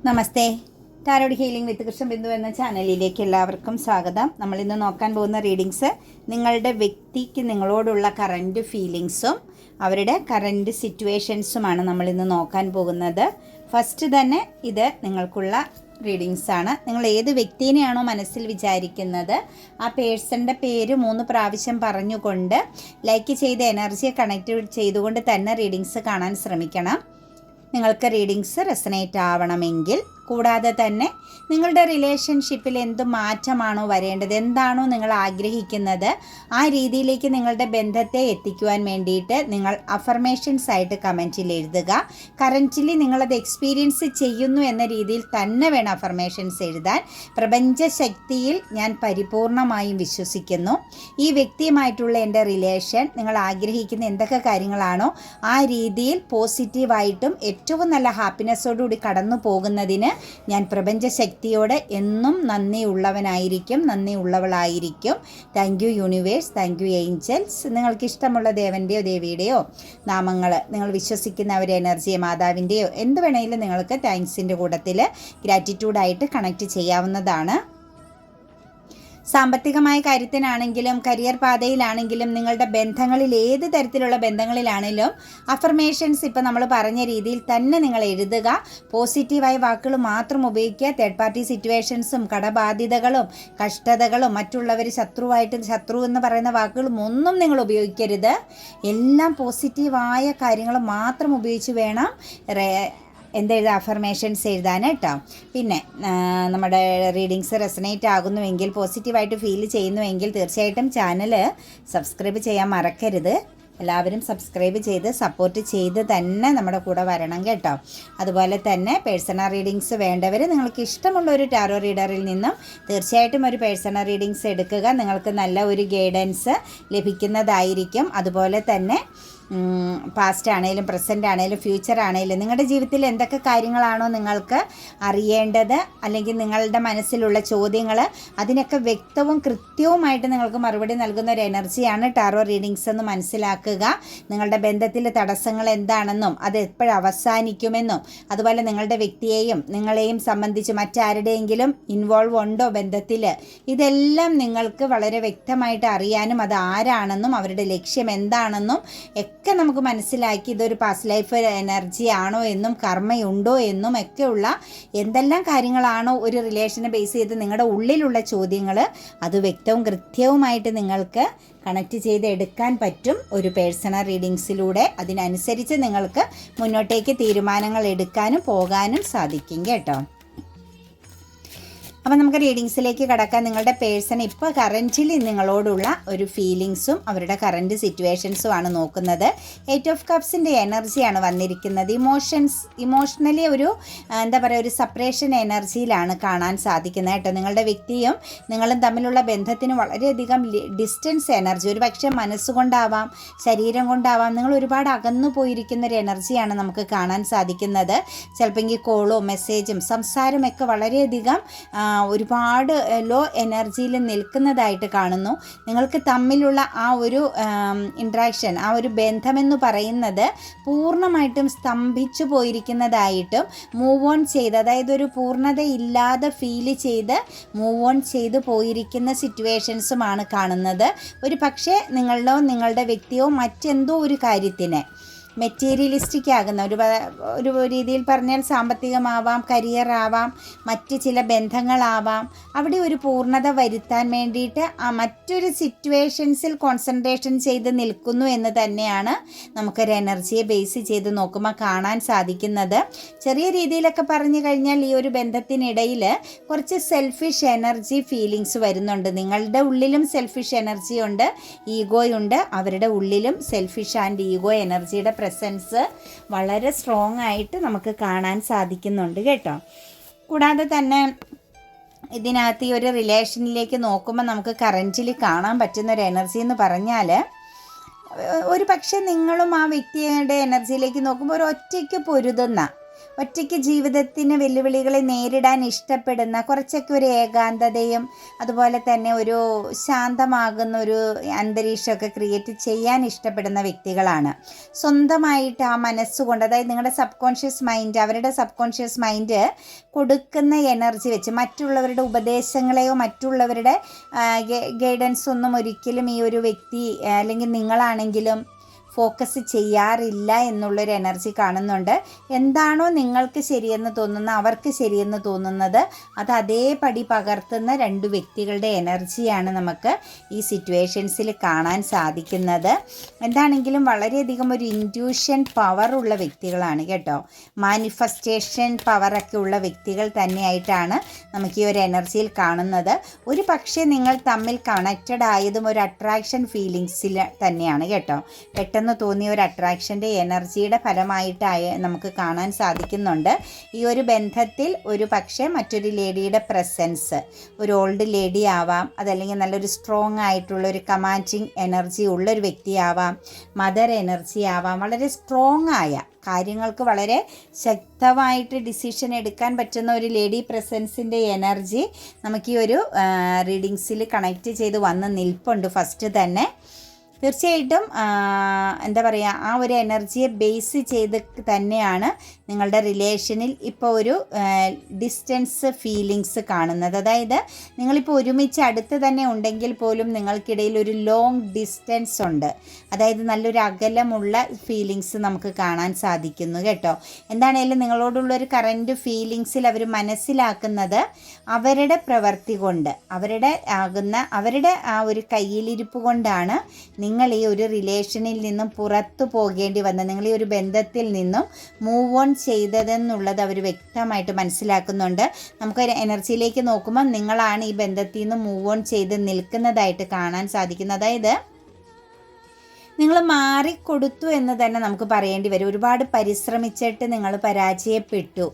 നമസ്തേ. Tarot healing വിത്ത് കൃഷ്ണബിന്ദു എന്ന ചാനലിലേക്ക് എല്ലാവർക്കും സ്വാഗതം. നമ്മളിന്ന് നോക്കാൻ പോകുന്ന റീഡിങ്സ് നിങ്ങളുടെ വ്യക്തിക്ക് നിങ്ങളോടുള്ള കറൻറ്റ് ഫീലിങ്സും അവരുടെ കറൻറ്റ് സിറ്റുവേഷൻസുമാണ് നമ്മളിന്ന് നോക്കാൻ പോകുന്നത്. ഫസ്റ്റ് തന്നെ ഇത് നിങ്ങൾക്കുള്ള റീഡിങ്സാണ്. നിങ്ങൾ ഏത് വ്യക്തിനെയാണോ മനസ്സിൽ വിചാരിക്കുന്നത് ആ പേഴ്സൻ്റെ പേര് 3 പ്രാവശ്യം പറഞ്ഞുകൊണ്ട് ലൈക്ക് ചെയ്ത് എനർജിയെ കണക്റ്റ് ചെയ്തുകൊണ്ട് തന്നെ റീഡിങ്സ് കാണാൻ ശ്രമിക്കണം. നിങ്ങൾക്ക് റീഡിങ്സ് റെസനേറ്റ് ആവണമെങ്കിൽ. കൂടാതെ തന്നെ നിങ്ങളുടെ റിലേഷൻഷിപ്പിൽ എന്ത് മാറ്റമാണോ വരേണ്ടത്, എന്താണോ നിങ്ങൾ ആഗ്രഹിക്കുന്നത്, ആ രീതിയിലേക്ക് നിങ്ങളുടെ ബന്ധത്തെ എത്തിക്കുവാൻ വേണ്ടിയിട്ട് നിങ്ങൾ അഫർമേഷൻസ് ആയിട്ട് കമൻറ്റിൽ എഴുതുക. കറൻറ്റ്ലി നിങ്ങളത് എക്സ്പീരിയൻസ് ചെയ്യുന്നു എന്ന രീതിയിൽ തന്നെ വേണം അഫർമേഷൻസ് എഴുതാൻ. പ്രപഞ്ചശക്തിയിൽ ഞാൻ പരിപൂർണമായും വിശ്വസിക്കുന്നു. ഈ വ്യക്തിയുമായിട്ടുള്ള എൻ്റെ റിലേഷൻ നിങ്ങൾ ആഗ്രഹിക്കുന്ന എന്തൊക്കെ കാര്യങ്ങളാണോ ആ രീതിയിൽ പോസിറ്റീവായിട്ടും ഏറ്റവും നല്ല ഹാപ്പിനെസ്സോടുകൂടി കടന്നു പോകുന്നതിന് ഞാൻ പ്രപഞ്ചശക്തിയോട് എന്നും നന്ദിയുള്ളവനായിരിക്കും, നന്ദിയുള്ളവളായിരിക്കും. Thank you universe, thank you angels. നിങ്ങൾക്ക് ഇഷ്ടമുള്ള ദേവൻ്റെയോ ദേവിയുടെയോ നാമങ്ങൾ, നിങ്ങൾ വിശ്വസിക്കുന്ന ഒരു എനർജിയെ, മാതാവിൻ്റെയോ എന്ത് വേണമെങ്കിലും നിങ്ങൾക്ക് താങ്ക്സിൻ്റെ കൂട്ടത്തിൽ ഗ്രാറ്റിറ്റ്യൂഡായിട്ട് കണക്റ്റ് ചെയ്യാവുന്നതാണ്. സാമ്പത്തികമായ കാര്യത്തിനാണെങ്കിലും കരിയർ പാതയിലാണെങ്കിലും നിങ്ങളുടെ ബന്ധങ്ങളിൽ ഏത് തരത്തിലുള്ള ബന്ധങ്ങളിലാണെങ്കിലും അഫർമേഷൻസ് ഇപ്പോൾ നമ്മൾ പറഞ്ഞ രീതിയിൽ തന്നെ നിങ്ങൾ എഴുതുക. പോസിറ്റീവായ വാക്കുകൾ മാത്രം ഉപയോഗിക്കുക. തേർഡ് പാർട്ടി സിറ്റുവേഷൻസും കടബാധ്യതകളും കഷ്ടതകളും മറ്റുള്ളവർ ശത്രു എന്ന് പറയുന്ന വാക്കുകളും ഒന്നും നിങ്ങൾ ഉപയോഗിക്കരുത്. എല്ലാം പോസിറ്റീവായ കാര്യങ്ങൾ മാത്രം ഉപയോഗിച്ച് വേണം എന്തെഴുതാം, അഫർമേഷൻസ് എഴുതാൻ കേട്ടോ. പിന്നെ നമ്മുടെ റീഡിങ്സ് റെസനേറ്റ് ആകുന്നുവെങ്കിൽ, പോസിറ്റീവായിട്ട് ഫീൽ ചെയ്യുന്നുവെങ്കിൽ തീർച്ചയായിട്ടും ചാനൽ സബ്സ്ക്രൈബ് ചെയ്യാൻ മറക്കരുത്. എല്ലാവരും സബ്സ്ക്രൈബ് ചെയ്ത് സപ്പോർട്ട് ചെയ്ത് തന്നെ നമ്മുടെ കൂടെ വരണം കേട്ടോ. അതുപോലെ തന്നെ പേഴ്സണൽ റീഡിങ്സ് വേണ്ടവർ നിങ്ങൾക്ക് ഇഷ്ടമുള്ള ഒരു ടാറോ റീഡറിൽ നിന്നും തീർച്ചയായിട്ടും ഒരു പേഴ്സണൽ റീഡിങ്സ് എടുക്കുക. നിങ്ങൾക്ക് നല്ല ഒരു ഗൈഡൻസ് ലഭിക്കുന്നതായിരിക്കും. അതുപോലെ തന്നെ പാസ്റ്റ് ആണെങ്കിലും പ്രസൻ്റ് ആണെങ്കിലും ഫ്യൂച്ചർ ആണെങ്കിലും നിങ്ങളുടെ ജീവിതത്തിൽ എന്തൊക്കെ കാര്യങ്ങളാണോ നിങ്ങൾക്ക് അറിയേണ്ടത്, അല്ലെങ്കിൽ നിങ്ങളുടെ മനസ്സിലുള്ള ചോദ്യങ്ങൾ, അതിനൊക്കെ വ്യക്തവും കൃത്യവുമായിട്ട് നിങ്ങൾക്ക് മറുപടി നൽകുന്ന ഒരു എനർജിയാണ് ടാറോ റീഡിങ്സ് എന്ന് മനസ്സിലാക്കുക. നിങ്ങളുടെ ബന്ധത്തിൽ തടസ്സങ്ങൾ എന്താണെന്നും അത് എപ്പോഴും അവസാനിക്കുമെന്നും, അതുപോലെ നിങ്ങളുടെ വ്യക്തിയെയും നിങ്ങളെയും സംബന്ധിച്ച് മറ്റാരുടെയെങ്കിലും ഇൻവോൾവ് ഉണ്ടോ ബന്ധത്തിൽ, ഇതെല്ലാം നിങ്ങൾക്ക് വളരെ വ്യക്തമായിട്ട് അറിയാനും അത് ആരാണെന്നും അവരുടെ ലക്ഷ്യം എന്താണെന്നും ഒക്കെ നമുക്ക് മനസ്സിലാക്കി ഇതൊരു പാസ്റ്റ് ലൈഫ് എനർജി ആണോ എന്നും കർമ്മയുണ്ടോ എന്നും ഒക്കെയുള്ള എന്തെല്ലാം കാര്യങ്ങളാണോ ഒരു റിലേഷനെ ബേസ് ചെയ്ത് നിങ്ങളുടെ ഉള്ളിലുള്ള ചോദ്യങ്ങൾ അത് വ്യക്തവും കൃത്യവുമായിട്ട് നിങ്ങൾക്ക് കണക്റ്റ് ചെയ്ത് എടുക്കാൻ പറ്റും ഒരു പേഴ്സണൽ റീഡിങ്സിലൂടെ. അതിനനുസരിച്ച് നിങ്ങൾക്ക് മുന്നോട്ടേക്ക് തീരുമാനങ്ങൾ എടുക്കാനും പോകാനും സാധിക്കും കേട്ടോ. അപ്പോൾ നമുക്ക് റീഡിങ്സിലേക്ക് കടക്കാൻ. നിങ്ങളുടെ പേഴ്സൺ ഇപ്പോൾ കറൻറ്റ്ലി നിങ്ങളോടുള്ള ഒരു ഫീലിങ്സും അവരുടെ കറൻറ്റ് സിറ്റുവേഷൻസും ആണ് നോക്കുന്നത്. 8 ഓഫ് കപ്സിൻ്റെ എനർജിയാണ് വന്നിരിക്കുന്നത്. ഇമോഷണലി ഒരു എന്താ പറയുക, ഒരു സെപ്പറേഷൻ എനർജിയിലാണ് കാണാൻ സാധിക്കുന്നത് കേട്ടോ. നിങ്ങളുടെ വ്യക്തിയും നിങ്ങളും തമ്മിലുള്ള ബന്ധത്തിന് വളരെയധികം ഡിസ്റ്റൻസ് എനർജി, ഒരു പക്ഷേ മനസ്സുകൊണ്ടാവാം, ശരീരം കൊണ്ടാവാം, നിങ്ങൾ ഒരുപാട് അകന്നു പോയിരിക്കുന്ന ഒരു എനർജിയാണ് നമുക്ക് കാണാൻ സാധിക്കുന്നത്. ചിലപ്പോൾ കോളോ മെസ്സേജും സംസാരമൊക്കെ വളരെയധികം ഒരുപാട് ലോ എനർജിയിൽ നിൽക്കുന്നതായിട്ട് കാണുന്നു. നിങ്ങൾക്ക് തമ്മിലുള്ള ആ ഒരു ഇൻട്രാക്ഷൻ, ആ ഒരു ബന്ധമെന്ന് പറയുന്നത് പൂർണ്ണമായിട്ടും സ്തംഭിച്ചു പോയിരിക്കുന്നതായിട്ടും മൂവ് ഓൺ ചെയ്ത്, അതായത് ഒരു പൂർണ്ണതയില്ലാതെ ഫീൽ ചെയ്ത് മൂവ് ഓൺ ചെയ്ത് പോയിരിക്കുന്ന സിറ്റുവേഷൻസുമാണ് കാണുന്നത്. ഒരു പക്ഷേ നിങ്ങളുടെ വ്യക്തിയോ മറ്റെന്തോ ഒരു കാര്യത്തിന് മെറ്റീരിയലിസ്റ്റിക് ആകുന്ന ഒരു രീതിയിൽ പറഞ്ഞാൽ സാമ്പത്തികമാവാം, കരിയർ ആവാം, മറ്റ് ചില ബന്ധങ്ങളാവാം, അവിടെ ഒരു പൂർണ്ണത വരുത്താൻ വേണ്ടിയിട്ട് മറ്റൊരു സിറ്റുവേഷൻസിൽ കോൺസെൻട്രേഷൻ ചെയ്ത് നിൽക്കുന്നു എന്ന് തന്നെയാണ് നമുക്കൊരു എനർജിയെ ബേസ് ചെയ്ത് നോക്കുമ്പോൾ കാണാൻ സാധിക്കുന്നത്. ചെറിയ രീതിയിലൊക്കെ പറഞ്ഞു കഴിഞ്ഞാൽ ഈ ഒരു ബന്ധത്തിനിടയിൽ കുറച്ച് സെൽഫിഷ് എനർജി ഫീലിങ്സ് വരുന്നുണ്ട്. നിങ്ങളുടെ ഉള്ളിലും സെൽഫിഷ് എനർജി ഉണ്ട്, ഈഗോയുണ്ട്. അവരുടെ ഉള്ളിലും സെൽഫിഷ് ആൻഡ് ഈഗോ എനർജിയുടെ പ്രസൻസ് വളരെ സ്ട്രോങ് ആയിട്ട് നമുക്ക് കാണാൻ സാധിക്കുന്നുണ്ട് കേട്ടോ. കൂടാതെ തന്നെ ഇതിനകത്ത് ഈ ഒരു റിലേഷനിലേക്ക് നോക്കുമ്പോൾ നമുക്ക് കറൻറ്റ്ലി കാണാൻ പറ്റുന്ന ഒരു എനർജി എന്ന് പറഞ്ഞാൽ, ഒരു പക്ഷേ നിങ്ങളും ആ വ്യക്തിയുടെ എനർജിയിലേക്ക് നോക്കുമ്പോൾ ഒരു ഒറ്റയ്ക്ക് പൊരുതുന്ന ഒറ്റയ്ക്ക് ജീവിതത്തിന് വെല്ലുവിളികളെ നേരിടാൻ ഇഷ്ടപ്പെടുന്ന, കുറച്ചൊക്കെ ഒരു ഏകാന്തതയും അതുപോലെ തന്നെ ഒരു ശാന്തമാകുന്ന ഒരു അന്തരീക്ഷമൊക്കെ ക്രിയേറ്റ് ചെയ്യാൻ ഇഷ്ടപ്പെടുന്ന വ്യക്തികളാണ്. സ്വന്തമായിട്ട് ആ മനസ്സുകൊണ്ട്, അതായത് നിങ്ങളുടെ സബ് കോൺഷ്യസ് മൈൻഡ്, അവരുടെ സബ് കോൺഷ്യസ് മൈൻഡ് കൊടുക്കുന്ന എനർജി വെച്ച് മറ്റുള്ളവരുടെ ഉപദേശങ്ങളെയോ മറ്റുള്ളവരുടെ ഗൈഡൻസ് ഒന്നും ഒരിക്കലും ഈ ഒരു വ്യക്തി അല്ലെങ്കിൽ നിങ്ങളാണെങ്കിലും ഫോക്കസ് ചെയ്യാറില്ല എന്നുള്ളൊരു എനർജി കാണുന്നുണ്ട്. എന്താണോ നിങ്ങൾക്ക് ശരിയെന്ന് തോന്നുന്നത്, അവർക്ക് ശരിയെന്ന് തോന്നുന്നത്, അത് അതേപടി പകർത്തുന്ന രണ്ട് വ്യക്തികളുടെ എനർജിയാണ് നമുക്ക് ഈ സിറ്റുവേഷൻസിൽ കാണാൻ സാധിക്കുന്നത്. എന്താണെങ്കിലും വളരെയധികം ഒരു ഇൻറ്റ്യൂഷൻ പവറുള്ള വ്യക്തികളാണ് കേട്ടോ. മാനിഫെസ്റ്റേഷൻ പവറൊക്കെ ഉള്ള വ്യക്തികൾ തന്നെയായിട്ടാണ് നമുക്ക് ഈ ഒരു എനർജിയിൽ കാണുന്നത്. ഒരു പക്ഷേ നിങ്ങൾ തമ്മിൽ കണക്റ്റഡ് ആയതും ഒരു അട്രാക്ഷൻ ഫീലിങ്സിൽ തന്നെയാണ് കേട്ടോ. പെട്ടെന്ന് തോന്നിയ ഒരു അട്രാക്ഷൻ്റെ എനർജിയുടെ ഫലമായിട്ടായി നമുക്ക് കാണാൻ സാധിക്കുന്നുണ്ട്. ഈ ഒരു ബന്ധത്തിൽ ഒരു പക്ഷേ മറ്റൊരു ലേഡിയുടെ പ്രസൻസ്, ഒരു ഓൾഡ് ലേഡി ആവാം, അതല്ലെങ്കിൽ നല്ലൊരു സ്ട്രോങ് ആയിട്ടുള്ള ഒരു കമാൻഡിങ് എനർജി ഉള്ളൊരു വ്യക്തിയാവാം, മദർ എനർജി ആവാം. വളരെ സ്ട്രോങ് ആയ കാര്യങ്ങൾക്ക് വളരെ ശക്തമായിട്ട് ഡിസിഷൻ എടുക്കാൻ പറ്റുന്ന ഒരു ലേഡി പ്രസൻസിൻ്റെ എനർജി നമുക്ക് ഈ ഒരു റീഡിങ്സിൽ കണക്റ്റ് ചെയ്ത് വന്ന് നിൽപ്പുണ്ട് ഫസ്റ്റ് തന്നെ. തീർച്ചയായിട്ടും എന്താ പറയുക, ആ ഒരു എനർജിയെ ബേസ് ചെയ്ത് തന്നെയാണ് നിങ്ങളുടെ റിലേഷനിൽ ഇപ്പോൾ ഒരു ഡിസ്റ്റൻസ് ഫീലിങ്സ് കാണുന്നത്. അതായത് നിങ്ങളിപ്പോൾ ഒരുമിച്ച് അടുത്ത് തന്നെ ഉണ്ടെങ്കിൽ പോലും നിങ്ങൾക്കിടയിൽ ഒരു ലോങ് ഡിസ്റ്റൻസ് ഉണ്ട്. അതായത് നല്ലൊരു അകലമുള്ള ഫീലിങ്സ് നമുക്ക് കാണാൻ സാധിക്കുന്നു കേട്ടോ. എന്താണേലും നിങ്ങളോടുള്ളൊരു കറൻറ്റ് ഫീലിങ്സിൽ അവർ മനസ്സിലാക്കുന്നത് അവരുടെ പ്രവൃത്തി കൊണ്ട്, അവരുടെ ആ ഒരു കയ്യിലിരിപ്പ് കൊണ്ടാണ് നിങ്ങൾ ഈ ഒരു റിലേഷനിൽ നിന്നും പുറത്തു പോകേണ്ടി വന്നത്, നിങ്ങൾ ഈ ഒരു ബന്ധത്തിൽ നിന്നും മൂവ് ഓൺ ചെയ്തതെന്നുള്ളത് അവർ വ്യക്തമായിട്ട് മനസ്സിലാക്കുന്നുണ്ട്. നമുക്ക് എനർജിയിലേക്ക് നോക്കുമ്പോൾ നിങ്ങളാണ് ഈ ബന്ധത്തിൽ നിന്ന് മൂവ് ഓൺ ചെയ്ത് നിൽക്കുന്നതായിട്ട് കാണാൻ സാധിക്കുന്നത്. അതായത് നിങ്ങൾ മാറിക്കൊടുത്തു എന്ന് തന്നെ നമുക്ക് പറയേണ്ടി വരും. ഒരുപാട് പരിശ്രമിച്ചിട്ട് നിങ്ങൾ പരാജയപ്പെട്ടു.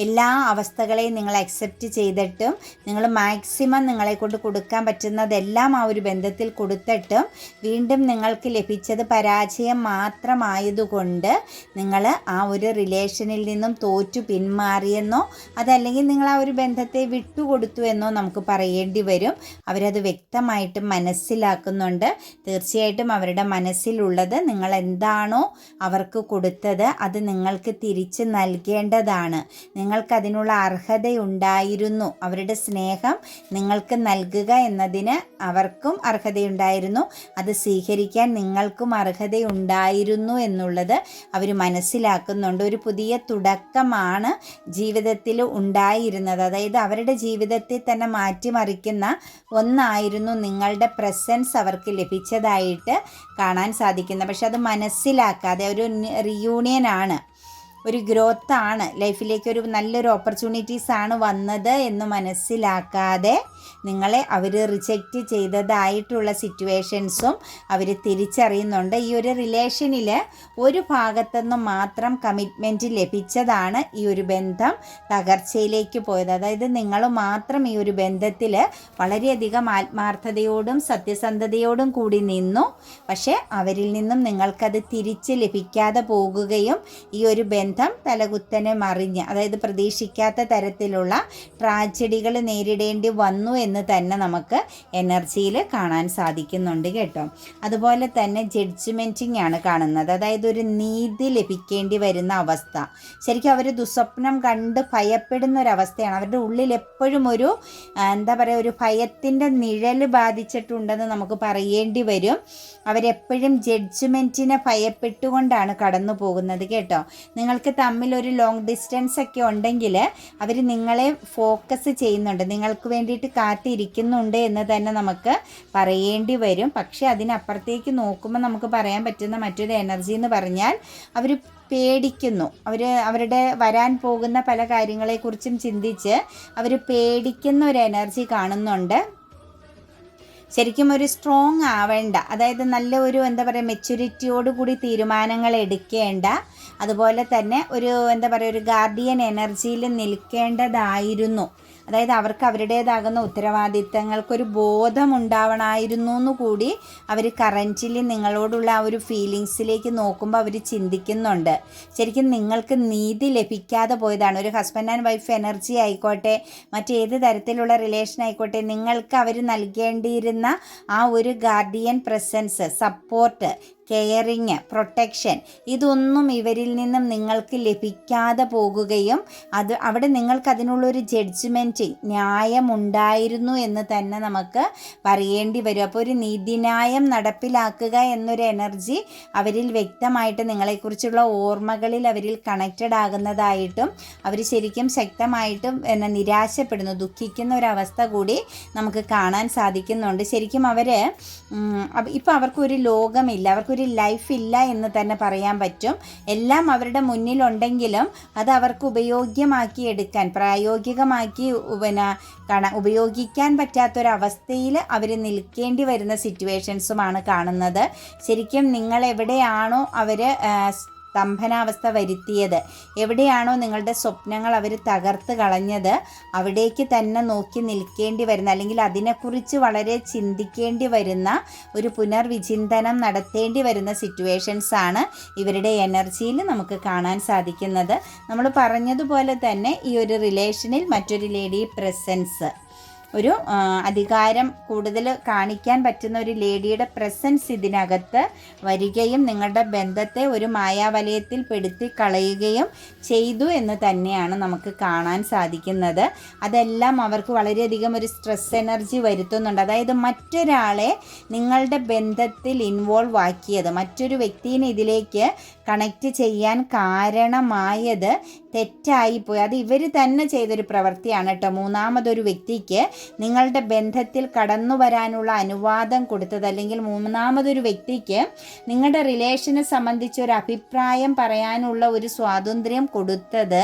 എല്ലാ അവസ്ഥകളെയും നിങ്ങൾ അക്സെപ്റ്റ് ചെയ്തിട്ടും നിങ്ങൾ മാക്സിമം നിങ്ങളെക്കൊണ്ട് കൊടുക്കാൻ പറ്റുന്നതെല്ലാം ആ ഒരു ബന്ധത്തിൽ കൊടുത്തിട്ടും വീണ്ടും നിങ്ങൾക്ക് ലഭിച്ചത് പരാജയം മാത്രമായതുകൊണ്ട് നിങ്ങൾ ആ ഒരു റിലേഷനിൽ നിന്നും തോറ്റു പിന്മാറിയെന്നോ അതല്ലെങ്കിൽ നിങ്ങൾ ആ ഒരു ബന്ധത്തെ വിട്ടുകൊടുത്തു എന്നോ നമുക്ക് പറയേണ്ടി വരും. അവരത് വ്യക്തമായിട്ട് മനസ്സിലാക്കുന്നുണ്ട്. തീർച്ചയായിട്ടും അവരുടെ മനസ്സിലുള്ളത് നിങ്ങൾ എന്താണോ അവർക്ക് കൊടുത്തത് അത് നിങ്ങൾക്ക് തിരിച്ച് നൽകേണ്ടതാണ്. നിങ്ങൾക്കതിനുള്ള അർഹതയുണ്ടായിരുന്നു. അവരുടെ സ്നേഹം നിങ്ങൾക്ക് നൽകുക എന്നതിന് അവർക്കും അർഹതയുണ്ടായിരുന്നു. അത് സ്വീകരിക്കാൻ നിങ്ങൾക്കും അർഹതയുണ്ടായിരുന്നു എന്നുള്ളത് അവർ മനസ്സിലാക്കുന്നുണ്ട്. ഒരു പുതിയ തുടക്കമാണ് ജീവിതത്തിൽ ഉണ്ടായിരുന്നത്. അതായത് അവരുടെ ജീവിതത്തെ തന്നെ മാറ്റിമറിക്കുന്ന ഒന്നായിരുന്നു നിങ്ങളുടെ പ്രസൻസ് അവർക്ക് ലഭിച്ചതായിട്ട് കാണാൻ സാധിക്കുന്നത്. പക്ഷെ അത് മനസ്സിലാക്കാതെ ഒരു റിയൂണിയനാണ്, ഒരു ഗ്രോത്താണ്, ലൈഫിലേക്ക് ഒരു നല്ലൊരു ഓപ്പർച്യൂണിറ്റീസാണ് വന്നത് എന്ന് മനസ്സിലാക്കാതെ നിങ്ങളെ അവർ റിജക്റ്റ് ചെയ്തതായിട്ടുള്ള സിറ്റുവേഷൻസും അവർ തിരിച്ചറിയുന്നുണ്ട്. ഈ ഒരു റിലേഷനിൽ ഒരു ഭാഗത്തുനിന്ന് മാത്രം കമ്മിറ്റ്മെൻറ്റ് ലഭിച്ചതാണ് ഈ ഒരു ബന്ധം തകർച്ചയിലേക്ക് പോയത്. അതായത് നിങ്ങൾ മാത്രം ഈ ഒരു ബന്ധത്തിൽ വളരെയധികം ആത്മാർത്ഥതയോടും സത്യസന്ധതയോടും കൂടി നിന്നു. പക്ഷേ അവരിൽ നിന്നും നിങ്ങൾക്കത് തിരിച്ച് ലഭിക്കാതെ പോകുകയും ഈ ഒരു ബന്ധം തലകുത്തനെ മറിഞ്ഞ്, അതായത് പ്രതീക്ഷിക്കാത്ത തരത്തിലുള്ള ട്രാജഡികൾ നേരിടേണ്ടി വന്നു എന്ന് തന്നെ നമുക്ക് എനർജിയിൽ കാണാൻ സാധിക്കുന്നുണ്ട് കേട്ടോ. അതുപോലെ തന്നെ ജഡ്ജ്മെൻറ്റിങ് ആണ് കാണുന്നത്. അതായത് ഒരു നീതി ലഭിക്കേണ്ടി വരുന്ന അവസ്ഥ. ശരിക്കും അവർ ദുസ്വപ്നം കണ്ട് ഭയപ്പെടുന്ന ഒരവസ്ഥയാണ്. അവരുടെ ഉള്ളിൽ എപ്പോഴും ഒരു എന്താ പറയുക, ഒരു ഭയത്തിൻ്റെ നിഴൽ ബാധിച്ചിട്ടുണ്ടെന്ന് നമുക്ക് പറയേണ്ടി വരും. അവരെപ്പോഴും ജഡ്ജ്മെൻറ്റിനെ ഭയപ്പെട്ടുകൊണ്ടാണ് കടന്നു പോകുന്നത് കേട്ടോ. നിങ്ങൾക്ക് തമ്മിൽ ഒരു ലോങ് ഡിസ്റ്റൻസ് ഒക്കെ ഉണ്ടെങ്കിൽ അവർ നിങ്ങളെ ഫോക്കസ് ചെയ്യുന്നുണ്ട്, നിങ്ങൾക്ക് വേണ്ടിയിട്ട് കാത്തിരിക്കുന്നുണ്ട് എന്ന് തന്നെ നമുക്ക് പറയേണ്ടി വരും. പക്ഷേ അതിനപ്പുറത്തേക്ക് നോക്കുമ്പോൾ നമുക്ക് പറയാൻ പറ്റുന്ന മറ്റൊരു എനർജി എന്ന് പറഞ്ഞാൽ അവർ പേടിക്കുന്നു. അവരുടെ വരാൻ പോകുന്ന പല കാര്യങ്ങളെക്കുറിച്ചും ചിന്തിച്ച് അവർ പേടിക്കുന്ന ഒരു എനർജി കാണുന്നുണ്ട്. ശരിക്കും ഒരു സ്ട്രോങ് ആവേണ്ട, അതായത് നല്ല ഒരു എന്താ പറയുക മെച്യൂരിറ്റിയോടുകൂടി തീരുമാനങ്ങൾ എടുക്കേണ്ട, അതുപോലെ തന്നെ ഒരു എന്താ പറയുക ഒരു ഗാർഡിയൻ എനർജിയിൽ നിൽക്കേണ്ടതായിരുന്നു. അതായത് അവർക്ക് അവരുടേതാകുന്ന ഉത്തരവാദിത്തങ്ങൾക്കൊരു ബോധമുണ്ടാവണമായിരുന്നു എന്നുകൂടി അവർ കറൻറ്റ്ലി നിങ്ങളോടുള്ള ആ ഒരു ഫീലിങ്സിലേക്ക് നോക്കുമ്പോൾ അവർ ചിന്തിക്കുന്നുണ്ട്. ശരിക്കും നിങ്ങൾക്ക് നീതി ലഭിക്കാതെ പോയതാണ്. ഒരു ഹസ്ബൻഡ് ആൻഡ് വൈഫ് എനർജി ആയിക്കോട്ടെ, മറ്റേത് തരത്തിലുള്ള റിലേഷൻ ആയിക്കോട്ടെ, നിങ്ങൾക്ക് അവർ നൽകേണ്ടിയിരുന്ന ആ ഒരു guardian presence, support, caring, protection, ഇതൊന്നും ഇവരിൽ നിന്നും നിങ്ങൾക്ക് ലഭിക്കാതെ പോകുകയും അവിടെ നിങ്ങൾക്ക് അതിനുള്ളൊരു ജഡ്ജ്മെൻറ്റ്, ന്യായമുണ്ടായിരുന്നു എന്ന് തന്നെ നമുക്ക് പറയേണ്ടി വരും. അപ്പോൾ ഒരു നീതിന്യായം നടപ്പിലാക്കുക എന്നൊരു എനർജി അവരിൽ വ്യക്തമായിട്ട് നിങ്ങളെക്കുറിച്ചുള്ള ഓർമ്മകളിൽ അവരിൽ കണക്റ്റഡ് ആകുന്നതായിട്ടും അവർ ശരിക്കും ശക്തമായിട്ടും നിരാശപ്പെടുന്നു, ദുഃഖിക്കുന്ന ഒരവസ്ഥ കൂടി നമുക്ക് കാണാൻ സാധിക്കുന്നുണ്ട്. ശരിക്കും അവർ ഇപ്പോൾ അവർക്കൊരു ലോകമില്ല, അവർക്കൊരു ലൈഫ് ഇല്ല എന്ന് തന്നെ പറയാൻ പറ്റും. എല്ലാം അവരുടെ മുന്നിലുണ്ടെങ്കിലും അത് അവർക്ക് ഉപയോഗ്യമാക്കി എടുക്കാൻ, പ്രായോഗികമാക്കി ഉപയോഗിക്കാൻ പറ്റാത്തൊരവസ്ഥയിൽ അവർ നിൽക്കേണ്ടി വരുന്ന സിറ്റുവേഷൻസുമാണ് കാണുന്നത്. ശരിക്കും നിങ്ങൾ എവിടെയാണോ അവർ സ്തംഭനാവസ്ഥ വരുത്തിയത്, എവിടെയാണോ നിങ്ങളുടെ സ്വപ്നങ്ങൾ അവർ തകർത്ത് കളഞ്ഞത്, അവിടേക്ക് തന്നെ നോക്കി നിൽക്കേണ്ടി വരുന്ന, അല്ലെങ്കിൽ അതിനെക്കുറിച്ച് വളരെ ചിന്തിക്കേണ്ടി വരുന്ന, ഒരു പുനർവിചിന്തനം നടത്തേണ്ടി വരുന്ന സിറ്റുവേഷൻസാണ് ഇവരുടെ എനർജിയിൽ നമുക്ക് കാണാൻ സാധിക്കുന്നത്. നമ്മൾ പറഞ്ഞതുപോലെ തന്നെ ഈ ഒരു റിലേഷനിൽ മറ്റൊരു ലേഡി പ്രസൻസ്, ഒരു അധികാരം കൂടുതൽ കാണിക്കാൻ പറ്റുന്ന ഒരു ലേഡിയുടെ പ്രസൻസ് ഇതിനകത്ത് വരികയും നിങ്ങളുടെ ബന്ധത്തെ ഒരു മായാവലയത്തിൽ പെടുത്തി കളയുകയും ചെയ്തു എന്ന് തന്നെയാണ് നമുക്ക് കാണാൻ സാധിക്കുന്നത്. അതെല്ലാം അവർക്ക് വളരെയധികം ഒരു സ്ട്രെസ് എനർജി വരുത്തുന്നുണ്ട്. അതായത് മറ്റൊരാളെ നിങ്ങളുടെ ബന്ധത്തിൽ ഇൻവോൾവ് ആക്കിയത്, മറ്റൊരു വ്യക്തിയെ ഇതിലേക്ക് കണക്റ്റ് ചെയ്യാൻ കാരണമായത് തെറ്റായിപ്പോയി. അത് ഇവർ തന്നെ ചെയ്തൊരു പ്രവൃത്തിയാണ് കേട്ടോ. മൂന്നാമതൊരു വ്യക്തിക്ക് നിങ്ങളുടെ ബന്ധത്തിൽ കടന്നു വരാനുള്ള അനുവാദം കൊടുത്തത്, അല്ലെങ്കിൽ മൂന്നാമതൊരു വ്യക്തിക്ക് നിങ്ങളുടെ റിലേഷനെ സംബന്ധിച്ച് ഒരു അഭിപ്രായം പറയാനുള്ള ഒരു സ്വാതന്ത്ര്യം കൊടുത്തത്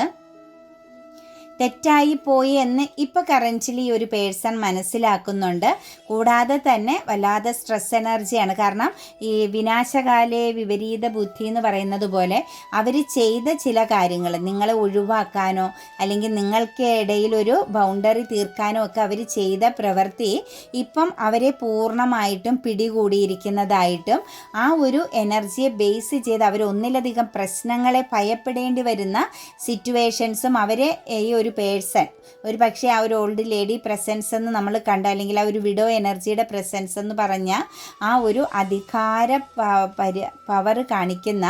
തെറ്റായിപ്പോയി എന്ന് ഇപ്പോൾ കറൻറ്റ്ലി ഒരു പേഴ്സൺ മനസ്സിലാക്കുന്നുണ്ട്. കൂടാതെ തന്നെ വല്ലാതെ സ്ട്രെസ് എനർജിയാണ്. കാരണം ഈ വിനാശകാലേ വിപരീത ബുദ്ധി എന്ന് പറയുന്നത് പോലെ അവർ ചെയ്ത ചില കാര്യങ്ങൾ നിങ്ങളെ ഒഴിവാക്കാനോ അല്ലെങ്കിൽ നിങ്ങൾക്ക് ഇടയിൽ ഒരു ബൗണ്ടറി തീർക്കാനോ ഒക്കെ അവർ ചെയ്ത പ്രവൃത്തി ഇപ്പം അവരെ പൂർണ്ണമായിട്ടും പിടികൂടിയിരിക്കുന്നതായിട്ടും ആ ഒരു എനർജിയെ ബേസ് ചെയ്ത് അവർ ഒന്നിലധികം പ്രശ്നങ്ങളെ ഭയപ്പെടേണ്ടി വരുന്ന സിറ്റുവേഷൻസും അവരെ ഈ ഒരു പേഴ്സൺ, ഒരു പക്ഷേ ആ ഒരു ഓൾഡ് ലേഡി പ്രസൻസ് എന്ന് നമ്മൾ കണ്ട, അല്ലെങ്കിൽ ആ ഒരു വിഡോ എനർജിയുടെ പ്രസൻസ് എന്ന് പറഞ്ഞ ആ ഒരു അധികാര പവർ കാണിക്കുന്ന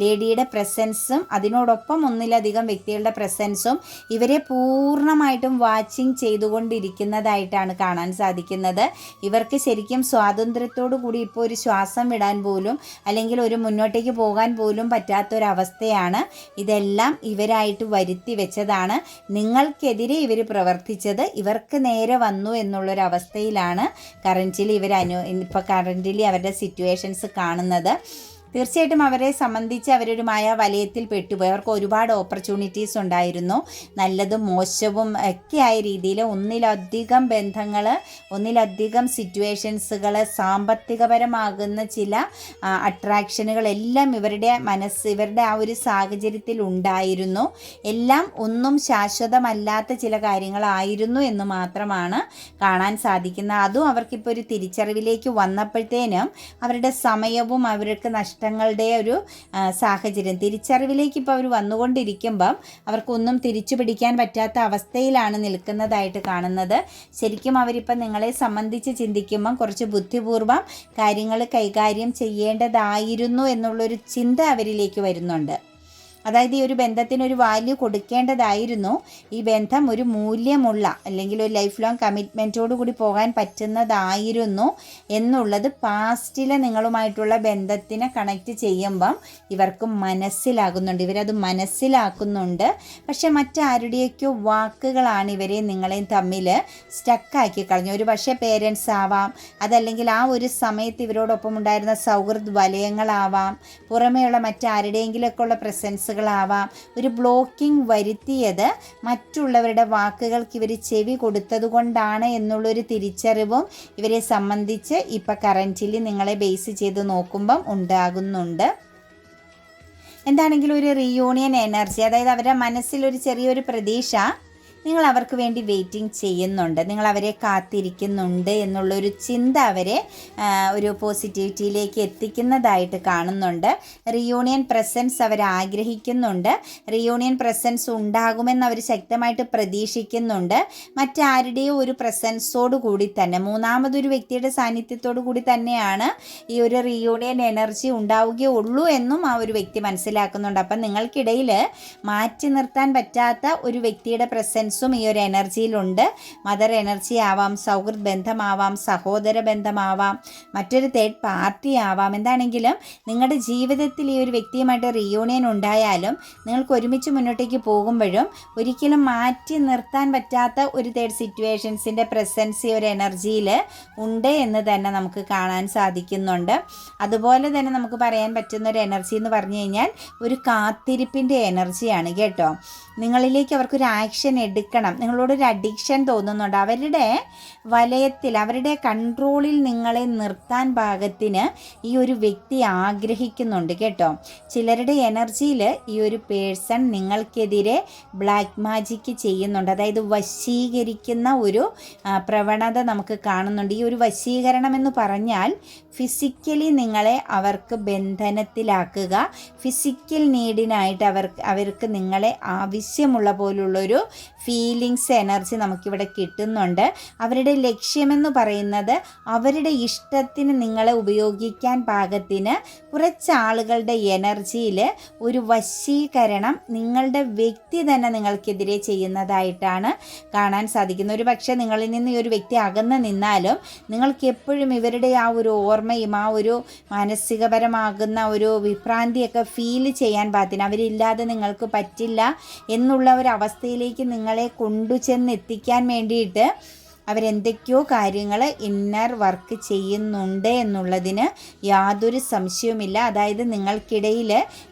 ലേഡിയുടെ പ്രസൻസും അതിനോടൊപ്പം ഒന്നിലധികം വ്യക്തികളുടെ പ്രസൻസും ഇവരെ പൂർണ്ണമായിട്ടും വാച്ചിങ് ചെയ്തുകൊണ്ടിരിക്കുന്നതായിട്ടാണ് കാണാൻ സാധിക്കുന്നത്. ഇവർക്ക് ശരിക്കും സ്വാതന്ത്ര്യത്തോടു കൂടി ഇപ്പോൾ ഒരു ശ്വാസം വിടാൻ പോലും അല്ലെങ്കിൽ ഒരു മുന്നോട്ടേക്ക് പോകാൻ പോലും പറ്റാത്തൊരവസ്ഥയാണ്. ഇതെല്ലാം ഇവരായിട്ട് വരുത്തി വെച്ചതാണ്. നിങ്ങൾക്കെതിരെ ഇവർ പ്രവർത്തിച്ചത് ഇവർക്ക് നേരെ വന്നു എന്നുള്ളൊരവസ്ഥയിലാണ് കറൻറ്റ്ലി ഇപ്പോൾ കറൻറ്റ്ലി അവരുടെ സിറ്റുവേഷൻസ് കാണുന്നത്. തീർച്ചയായിട്ടും അവരെ സംബന്ധിച്ച് അവരൊരു വലയത്തിൽ പെട്ടുപോയി. അവർക്ക് ഒരുപാട് ഓപ്പർച്യൂണിറ്റീസ് ഉണ്ടായിരുന്നു, നല്ലതും മോശവും ഒക്കെ ആയ രീതിയിൽ ഒന്നിലധികം ബന്ധങ്ങൾ, ഒന്നിലധികം സിറ്റുവേഷൻസുകൾ, സാമ്പത്തികപരമാകുന്ന ചില അട്രാക്ഷനുകളെല്ലാം ഇവരുടെ ഇവരുടെ ആ ഒരു സാഹചര്യത്തിൽ ഉണ്ടായിരുന്നു. എല്ലാം ഒന്നും ശാശ്വതമല്ലാത്ത ചില കാര്യങ്ങളായിരുന്നു എന്ന് മാത്രമാണ് കാണാൻ സാധിക്കുന്നത്. അതും അവർക്കിപ്പോൾ ഒരു തിരിച്ചറിവിലേക്ക് വന്നപ്പോഴത്തേനും അവരുടെ സമയവും അവർക്ക് നഷ്ടങ്ങളുടെ ഒരു സാഹചര്യം, തിരിച്ചറിവിലേക്ക് ഇപ്പോൾ അവർ വന്നുകൊണ്ടിരിക്കുമ്പം അവർക്കൊന്നും തിരിച്ചു പിടിക്കാൻ പറ്റാത്ത അവസ്ഥയിലാണ് നിൽക്കുന്നതായിട്ട് കാണുന്നത്. ശരിക്കും അവരിപ്പം നിങ്ങളെ സംബന്ധിച്ച് ചിന്തിക്കുമ്പം കുറച്ച് ബുദ്ധിപൂർവ്വം കാര്യങ്ങൾ കൈകാര്യം ചെയ്യേണ്ടതായിരുന്നു എന്നുള്ളൊരു ചിന്ത അവരിലേക്ക് വരുന്നുണ്ട്. അതായത് ഈ ഒരു ബന്ധത്തിനൊരു വാല്യൂ കൊടുക്കേണ്ടതായിരുന്നു. ഈ ബന്ധം ഒരു മൂല്യമുള്ള അല്ലെങ്കിൽ ഒരു ലൈഫ് ലോങ് കമ്മിറ്റ്മെൻറ്റോടു കൂടി പോകാൻ പറ്റുന്നതായിരുന്നു എന്നുള്ളത് പാസ്റ്റിലെ നിങ്ങളുമായിട്ടുള്ള ബന്ധത്തിനെ കണക്റ്റ് ചെയ്യുമ്പം ഇവർക്ക് മനസ്സിലാകുന്നുണ്ട്, ഇവരത് മനസ്സിലാക്കുന്നുണ്ട്. പക്ഷെ മറ്റാരുടെയൊക്കെയോ വാക്കുകളാണ് ഇവരെയും നിങ്ങളെയും തമ്മിൽ സ്റ്റക്കാക്കി കളഞ്ഞു. ഒരു പക്ഷേ പേരൻസ് ആവാം, അതല്ലെങ്കിൽ ആ ഒരു സമയത്ത് ഇവരോടൊപ്പം ഉണ്ടായിരുന്ന സൗഹൃദ വലയങ്ങളാവാം, പുറമേയുള്ള മറ്റാരുടെയെങ്കിലൊക്കെ ഉള്ള പ്രസൻസ് ഡിസ്റ്റർബൻസുകളാവാം. ഒരു ബ്ലോക്കിംഗ് വരുത്തിയത് മറ്റുള്ളവരുടെ വാക്കുകൾക്ക് ഇവർ ചെവി കൊടുത്തത് കൊണ്ടാണ് എന്നുള്ളൊരു തിരിച്ചറിവും ഇവരെ സംബന്ധിച്ച് ഇപ്പം കറൻറ്റിൽ നിങ്ങളെ ബേസ് ചെയ്ത് നോക്കുമ്പം ഉണ്ടാകുന്നുണ്ട്. എന്താണെങ്കിലും ഒരു റീയൂണിയൻ എനർജി, അതായത് അവരുടെ മനസ്സിലൊരു ചെറിയൊരു പ്രതീക്ഷ, നിങ്ങൾ അവർക്ക് വേണ്ടി വെയിറ്റിംഗ് ചെയ്യുന്നുണ്ട്, നിങ്ങൾ അവരെ കാത്തിരിക്കുന്നുണ്ട് എന്നുള്ളൊരു ചിന്ത അവരെ ഒരു പോസിറ്റിവിറ്റിയിലേക്ക് എത്തിക്കുന്നതായിട്ട് കാണുന്നുണ്ട്. റിയൂണിയൻ പ്രസൻസ് അവർ ആഗ്രഹിക്കുന്നുണ്ട്, റിയൂണിയൻ പ്രസൻസ് ഉണ്ടാകുമെന്ന് അവർ ശക്തമായിട്ട് പ്രതീക്ഷിക്കുന്നുണ്ട്. മറ്റാരുടെയോ ഒരു പ്രസൻസോട് കൂടി തന്നെ, മൂന്നാമതൊരു വ്യക്തിയുടെ സാന്നിധ്യത്തോടു കൂടി തന്നെയാണ് ഈ ഒരു റിയൂണിയൻ എനർജി ഉണ്ടാവുകയുള്ളൂ എന്നും ആ ഒരു വ്യക്തി മനസ്സിലാക്കുന്നുണ്ട്. അപ്പം നിങ്ങൾക്കിടയിൽ മാറ്റി നിർത്താൻ പറ്റാത്ത ഒരു വ്യക്തിയുടെ പ്രസൻസ് ഈ ഒരു എനർജിയിലുണ്ട്. മദർ എനർജി ആവാം, സൗഹൃദ ബന്ധമാവാം, സഹോദര ബന്ധമാവാം, മറ്റൊരു തേർഡ് പാർട്ടി ആവാം. എന്താണെങ്കിലും നിങ്ങളുടെ ജീവിതത്തിൽ ഈ ഒരു വ്യക്തിയുമായിട്ട് റീയൂണിയൻ ഉണ്ടായാലും നിങ്ങൾക്ക് ഒരുമിച്ച് മുന്നോട്ടേക്ക് പോകുമ്പോഴും ഒരിക്കലും മാറ്റി നിർത്താൻ പറ്റാത്ത ഒരു തേർഡ് സിറ്റുവേഷൻസിൻ്റെ പ്രസൻസ് ഈ ഒരു എനർജിയിൽ ഉണ്ട് എന്ന് തന്നെ നമുക്ക് കാണാൻ സാധിക്കുന്നുണ്ട്. അതുപോലെ തന്നെ നമുക്ക് പറയാൻ പറ്റുന്ന ഒരു എനർജി എന്ന് പറഞ്ഞു കഴിഞ്ഞാൽ ഒരു കാത്തിരിപ്പിൻ്റെ എനർജിയാണ് കേട്ടോ. നിങ്ങളിലേക്ക് അവർക്കൊരു ആക്ഷൻ എടുക്കണം, നിങ്ങളോടൊരു അഡിക്ഷൻ തോന്നുന്നുണ്ട്, അവരുടെ വലയത്തിൽ, അവരുടെ കൺട്രോളിൽ നിങ്ങളെ നിർത്താൻ പാകത്തിന് ഈ ഒരു വ്യക്തി ആഗ്രഹിക്കുന്നുണ്ട് കേട്ടോ. ചിലരുടെ എനർജിയിൽ ഈ ഒരു പേഴ്സൺ നിങ്ങൾക്കെതിരെ ബ്ലാക്ക് മാജിക്ക് ചെയ്യുന്നുണ്ട്, അതായത് വശീകരിക്കുന്ന ഒരു പ്രവണത നമുക്ക് കാണുന്നുണ്ട്. ഈ ഒരു വശീകരണം എന്ന് പറഞ്ഞാൽ ഫിസിക്കലി നിങ്ങളെ അവർക്ക് ബന്ധനത്തിലാക്കുക, ഫിസിക്കൽ നീഡിനായിട്ട് അവർക്ക് നിങ്ങളെ ആവശ്യമുള്ള പോലുള്ളൊരു ഫീലിങ്സ് എനർജി നമുക്കിവിടെ കിട്ടുന്നുണ്ട്. അവരുടെ ലക്ഷ്യമെന്ന് പറയുന്നത് അവരുടെ ഇഷ്ടത്തിന് നിങ്ങളെ ഉപയോഗിക്കാൻ പാകത്തിന് കുറച്ചാളുകളുടെ എനർജിയിൽ ഒരു വശീകരണം നിങ്ങളുടെ വ്യക്തി തന്നെ നിങ്ങൾക്കെതിരെ ചെയ്യുന്നതായിട്ടാണ് കാണാൻ സാധിക്കുന്നത്. ഒരു പക്ഷേ നിങ്ങളിൽ നിന്ന് ഈ ഒരു വ്യക്തി അകന്ന് നിന്നാലും നിങ്ങൾക്ക് എപ്പോഴും ഇവരുടെ ആ ഒരു ഓർമ്മയും ആ ഒരു മാനസികപരമാകുന്ന ഒരു വിഭ്രാന്തിയൊക്കെ ഫീൽ ചെയ്യാൻ പാകത്തിന് അവരില്ലാതെ നിങ്ങൾക്ക് പറ്റില്ല എന്നുള്ള ഒരു അവസ്ഥയിലേക്ക് നിങ്ങളെ കൊണ്ടുചെന്നെത്തിക്കാൻ വേണ്ടിയിട്ട് അവരെന്തൊക്കെയോ കാര്യങ്ങൾ ഇന്നർ വർക്ക് ചെയ്യുന്നുണ്ട് എന്നുള്ളതിന് യാതൊരു സംശയവുമില്ല. അതായത് നിങ്ങൾക്കിടയിൽ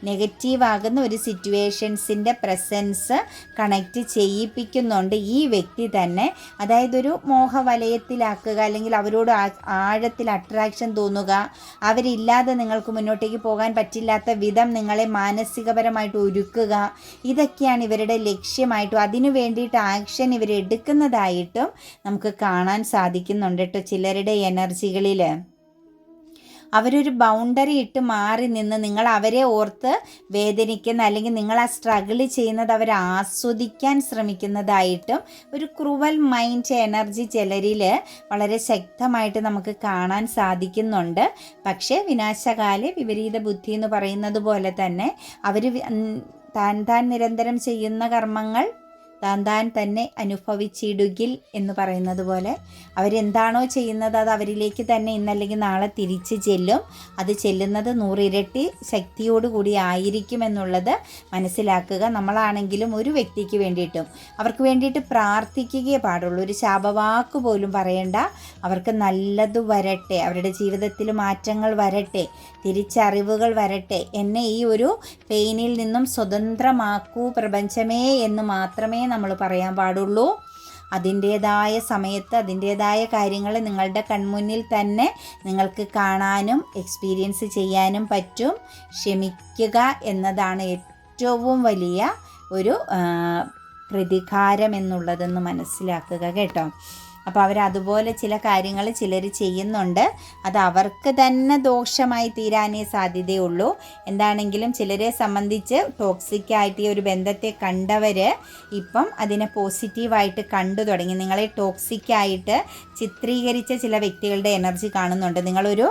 നെഗറ്റീവാകുന്ന ഒരു സിറ്റുവേഷൻസിൻ്റെ പ്രസൻസ് കണക്റ്റ് ചെയ്യിപ്പിക്കുന്നുണ്ട് ഈ വ്യക്തി തന്നെ. അതായത് ഒരു മോഹവലയത്തിലാക്കുക, അല്ലെങ്കിൽ അവരോട് ആഴത്തിൽ അട്രാക്ഷൻ തോന്നുക, അവരില്ലാതെ നിങ്ങൾക്ക് മുന്നോട്ടേക്ക് പോകാൻ പറ്റില്ലാത്ത വിധം നിങ്ങളെ മാനസികപരമായിട്ട് ഒരുക്കുക, ഇതൊക്കെയാണ് ഇവരുടെ ലക്ഷ്യമായിട്ടും അതിനു വേണ്ടിയിട്ട് ആക്ഷൻ ഇവരെടുക്കുന്നതായിട്ടും നമുക്ക് കാണാൻ സാധിക്കുന്നുണ്ട് കേട്ടോ. ചിലരുടെ എനർജികളിൽ അവരൊരു ബൗണ്ടറി ഇട്ട് മാറി നിന്ന് നിങ്ങൾ അവരെ ഓർത്ത് വേദനിക്കുന്ന, അല്ലെങ്കിൽ നിങ്ങൾ ആ സ്ട്രഗിൾ ചെയ്യുന്നത് അവർ ആസ്വദിക്കാൻ ശ്രമിക്കുന്നതായിട്ടും ഒരു ക്രൂവൽ മൈൻഡ് എനർജി ചിലരിൽ വളരെ ശക്തമായിട്ട് നമുക്ക് കാണാൻ സാധിക്കുന്നുണ്ട്. പക്ഷേ വിനാശകാലെ വിപരീത ബുദ്ധി എന്ന് പറയുന്നത് പോലെ തന്നെ അവർ താൻ നിരന്തരം ചെയ്യുന്ന കർമ്മങ്ങൾ താൻ തന്നെ അനുഭവിച്ചിടുകിൽ എന്ന് പറയുന്നത് പോലെ അവരെന്താണോ ചെയ്യുന്നത് അത് അവരിലേക്ക് തന്നെ ഇന്നല്ലെങ്കിൽ നാളെ തിരിച്ച് ചെല്ലും. അത് ചെല്ലുന്നത് 100 ഇരട്ടി ശക്തിയോടുകൂടി ആയിരിക്കുമെന്നുള്ളത് മനസ്സിലാക്കുക. നമ്മളാണെങ്കിലും ഒരു വ്യക്തിക്ക് വേണ്ടിയിട്ടും അവർക്ക് വേണ്ടിയിട്ട് പ്രാർത്ഥിക്കുകയേ പാടുള്ളൂ. ഒരു ശാപവാക്ക് പോലും പറയേണ്ട. അവർക്ക് നല്ലത് വരട്ടെ, അവരുടെ ജീവിതത്തിൽ മാറ്റങ്ങൾ വരട്ടെ, തിരിച്ചറിവുകൾ വരട്ടെ, എന്നെ ഈ ഒരു പെയിനിൽ നിന്നും സ്വതന്ത്രമാക്കൂ പ്രപഞ്ചമേ എന്ന് മാത്രമേ നമ്മൾ പറയാൻ പാടുള്ളൂ. അതിൻ്റേതായ സമയത്ത് അതിൻ്റേതായ കാര്യങ്ങൾ നിങ്ങളുടെ കൺമുന്നിൽ തന്നെ നിങ്ങൾക്ക് കാണാനും എക്സ്പീരിയൻസ് ചെയ്യാനും പറ്റും. ക്ഷമിക്കുക എന്നതാണ് ഏറ്റവും വലിയ ഒരു പ്രതികാരം എന്നുള്ളതെന്ന് മനസ്സിലാക്കുക കേട്ടോ. അപ്പോൾ അവരതുപോലെ ചില കാര്യങ്ങൾ ചിലർ ചെയ്യുന്നുണ്ട്. അത് അവർക്ക് തന്നെ ദോഷമായി തീരാനേ സാധ്യതയുള്ളൂ. എന്താണെങ്കിലും ചിലരെ സംബന്ധിച്ച് ടോക്സിക്കായിട്ട് ഈ ഒരു ബന്ധത്തെ കണ്ടവർ ഇപ്പം അതിനെ പോസിറ്റീവായിട്ട് കണ്ടു തുടങ്ങി. നിങ്ങളെ ടോക്സിക്കായിട്ട് ചിത്രീകരിച്ച ചില വ്യക്തികളുടെ എനർജി കാണുന്നുണ്ട്. നിങ്ങളൊരു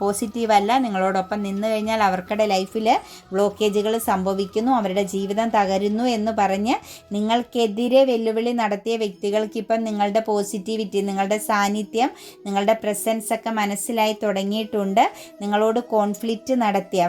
പോസിറ്റീവല്ല, നിങ്ങളോടൊപ്പം നിന്ന് കഴിഞ്ഞാൽ അവർക്കുടെ ലൈഫിൽ ബ്ലോക്കേജുകൾ സംഭവിക്കുന്നു, അവരുടെ ജീവിതം തകരുന്നു എന്ന് പറഞ്ഞ് നിങ്ങൾക്കെതിരെ വെല്ലുവിളി നടത്തിയ വ്യക്തികൾക്ക് ഇപ്പം നിങ്ങളുടെ പോസിറ്റിവിറ്റി, നിങ്ങളുടെ സാന്നിധ്യം, നിങ്ങളുടെ പ്രസൻസ് ഒക്കെ മനസ്സിലായി തുടങ്ങിയിട്ടുണ്ട്. നിങ്ങളോട് കോൺഫ്ലിക്റ്റ് നടത്തിയ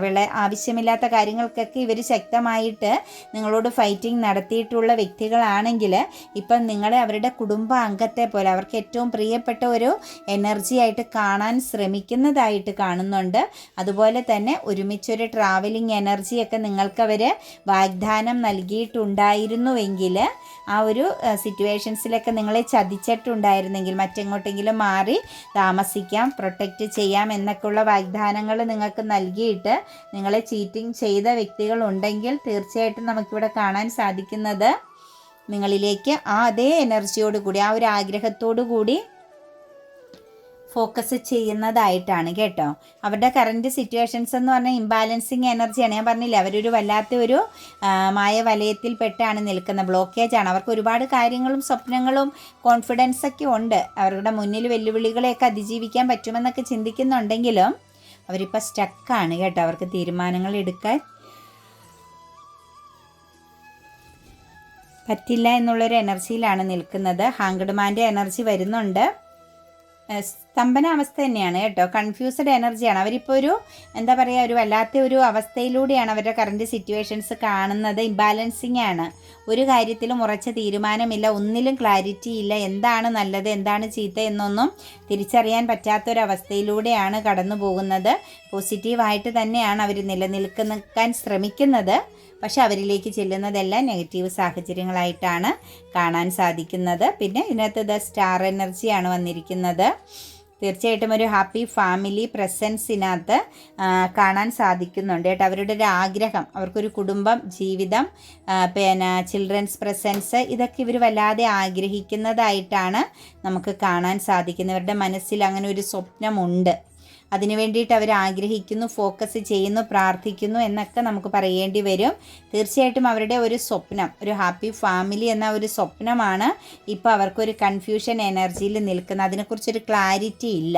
ആവശ്യമില്ലാത്ത കാര്യങ്ങൾക്കൊക്കെ ഇവർ ശക്തമായിട്ട് നിങ്ങളോട് ഫൈറ്റിംഗ് നടത്തിയിട്ടുള്ള വ്യക്തികളാണെങ്കിൽ ഇപ്പം നിങ്ങളെ അവരുടെ കുടുംബ അംഗത്തെ പോലെ അവർക്ക് ഏറ്റവും പ്രിയപ്പെട്ട ഒരു എനർജി ആയിട്ട് കാണാൻ ശ്രമിക്കുന്നതായിട്ട് കാണുന്നുണ്ട്. അതുപോലെ തന്നെ ഒരുമിച്ചൊരു ട്രാവലിംഗ് എനർജിയൊക്കെ നിങ്ങൾക്കവർ വാഗ്ദാനം നൽകിയിട്ടുണ്ടായിരുന്നുവെങ്കിൽ ആ ഒരു സിറ്റുവേഷൻസിലൊക്കെ നിങ്ങളെ ചതിച്ചിട്ടുണ്ടായിരുന്നെങ്കിൽ മറ്റെങ്ങോട്ടെങ്കിലും മാറി താമസിക്കാം, പ്രൊട്ടക്റ്റ് ചെയ്യാം എന്നൊക്കെയുള്ള വാഗ്ദാനങ്ങൾ നിങ്ങൾക്ക് നൽകിയിട്ട് നിങ്ങളെ ചീറ്റിംഗ് ചെയ്ത വ്യക്തികളുണ്ടെങ്കിൽ തീർച്ചയായിട്ടും നമുക്കിവിടെ കാണാൻ സാധിക്കുന്നത് നിങ്ങളിലേക്ക് അതേ എനർജിയോട് കൂടി, ആ ഒരു ആഗ്രഹത്തോടു കൂടി ഫോക്കസ് ചെയ്യുന്നതായിട്ടാണ് കേട്ടോ. അവരുടെ കറൻറ്റ് സിറ്റുവേഷൻസ് എന്ന് പറഞ്ഞാൽ ഇംബാലൻസിങ് എനർജിയാണ്. ഞാൻ പറഞ്ഞില്ല, അവരൊരു വല്ലാത്ത ഒരു മായ വലയത്തിൽപ്പെട്ടാണ് നിൽക്കുന്നത്, ബ്ലോക്കേജാണ്. അവർക്ക് ഒരുപാട് കാര്യങ്ങളും സ്വപ്നങ്ങളും കോൺഫിഡൻസൊക്കെ ഉണ്ട്. അവരുടെ മുന്നിൽ വെല്ലുവിളികളെയൊക്കെ അതിജീവിക്കാൻ പറ്റുമെന്നൊക്കെ ചിന്തിക്കുന്നുണ്ടെങ്കിലും അവരിപ്പോൾ സ്റ്റക്കാണ് കേട്ടോ. അവർക്ക് തീരുമാനങ്ങൾ എടുക്കാൻ പറ്റില്ല എന്നുള്ളൊരു എനർജിയിലാണ് നിൽക്കുന്നത്. ഹാങ്ക്ഡ്മാൻ്റെ എനർജി വരുന്നുണ്ട്. സ്തംഭനാവസ്ഥ തന്നെയാണ് കേട്ടോ. കൺഫ്യൂസ്ഡ് എനർജിയാണ്. അവരിപ്പോൾ ഒരു എന്താ പറയുക, ഒരു വല്ലാത്ത ഒരു അവസ്ഥയിലൂടെയാണ് അവരുടെ കറൻറ്റ് സിറ്റുവേഷൻസ് കാണുന്നത്. ഇംബാലൻസിങ് ആണ്. ഒരു കാര്യത്തിലും ഉറച്ച തീരുമാനമില്ല, ഒന്നിലും ക്ലാരിറ്റി ഇല്ല. എന്താണ് നല്ലത്, എന്താണ് ചീത്ത എന്നൊന്നും തിരിച്ചറിയാൻ പറ്റാത്തൊരവസ്ഥയിലൂടെയാണ് കടന്നു പോകുന്നത്. പോസിറ്റീവായിട്ട് തന്നെയാണ് അവർ നിൽക്കാൻ ശ്രമിക്കുന്നത്. പക്ഷെ അവരിലേക്ക് ചെല്ലുന്നതെല്ലാം നെഗറ്റീവ് സാഹചര്യങ്ങളായിട്ടാണ് കാണാൻ സാധിക്കുന്നത്. പിന്നെ ഇതിനകത്ത് സ്റ്റാർ എനർജിയാണ് വന്നിരിക്കുന്നത്. തീർച്ചയായിട്ടും ഒരു ഹാപ്പി ഫാമിലി പ്രസൻസിനകത്ത് കാണാൻ സാധിക്കുന്നുണ്ട് കേട്ടോ. അവരുടെ ഒരു ആഗ്രഹം, അവർക്കൊരു കുടുംബം, ജീവിതം, പിന്നെ ചിൽഡ്രൻസ് പ്രസൻസ്, ഇതൊക്കെ ഇവർ വല്ലാതെ ആഗ്രഹിക്കുന്നതായിട്ടാണ് നമുക്ക് കാണാൻ സാധിക്കുന്നത്. ഇവരുടെ മനസ്സിൽ അങ്ങനെ ഒരു സ്വപ്നമുണ്ട്. അതിനു വേണ്ടിയിട്ട് അവർ ആഗ്രഹിക്കുന്നു, ഫോക്കസ് ചെയ്യുന്നു, പ്രാർത്ഥിക്കുന്നു എന്നൊക്കെ നമുക്ക് പറയേണ്ടി വരും. തീർച്ചയായിട്ടും അവരുടെ ഒരു സ്വപ്നം, ഒരു ഹാപ്പി ഫാമിലി എന്ന ഒരു സ്വപ്നമാണ് ഇപ്പോൾ അവർക്കൊരു കൺഫ്യൂഷൻ എനർജിയിൽ നിൽക്കുന്നത്. അതിനെക്കുറിച്ചൊരു ക്ലാരിറ്റി ഇല്ല.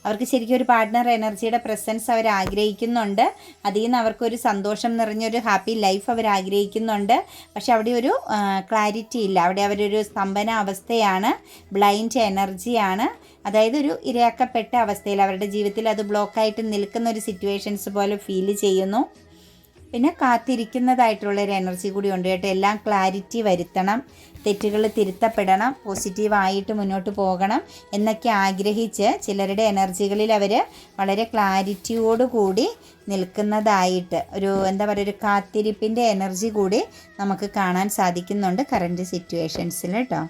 അവർക്ക് ശരിക്കും ഒരു പാർട്ട്ണർ എനർജിയുടെ പ്രസൻസ് അവർ ആഗ്രഹിക്കുന്നുണ്ട്. അതിൽ നിന്ന് അവർക്കൊരു സന്തോഷം നിറഞ്ഞൊരു ഹാപ്പി ലൈഫ് അവർ ആഗ്രഹിക്കുന്നുണ്ട്. പക്ഷെ അവിടെ ഒരു ക്ലാരിറ്റി ഇല്ല. അവിടെ അവരൊരു സ്തംഭന അവസ്ഥയാണ്, ബ്ലൈൻഡ് എനർജിയാണ്. അതായത് ഒരു ഇരയാക്കപ്പെട്ട അവസ്ഥയിൽ അവരുടെ ജീവിതത്തിൽ അത് ബ്ലോക്കായിട്ട് നിൽക്കുന്ന ഒരു സിറ്റുവേഷൻസ് പോലെ ഫീൽ ചെയ്യുന്നു. പിന്നെ കാത്തിരിക്കുന്നതായിട്ടുള്ളൊരു എനർജി കൂടി ഉണ്ട് കേട്ടോ. എല്ലാം ക്ലാരിറ്റി വരുത്തണം, തെറ്റുകൾ തിരുത്തപ്പെടണം, പോസിറ്റീവായിട്ട് മുന്നോട്ട് പോകണം എന്നൊക്കെ ആഗ്രഹിച്ച് ചിലരുടെ എനർജികളിൽ അവർ വളരെ ക്ലാരിറ്റിയോടുകൂടി നിൽക്കുന്നതായിട്ട് ഒരു എന്താ പറയുക, ഒരു കാത്തിരിപ്പിൻ്റെ എനർജി കൂടി നമുക്ക് കാണാൻ സാധിക്കുന്നുണ്ട് കറൻറ്റ് സിറ്റുവേഷൻസിൽ കേട്ടോ.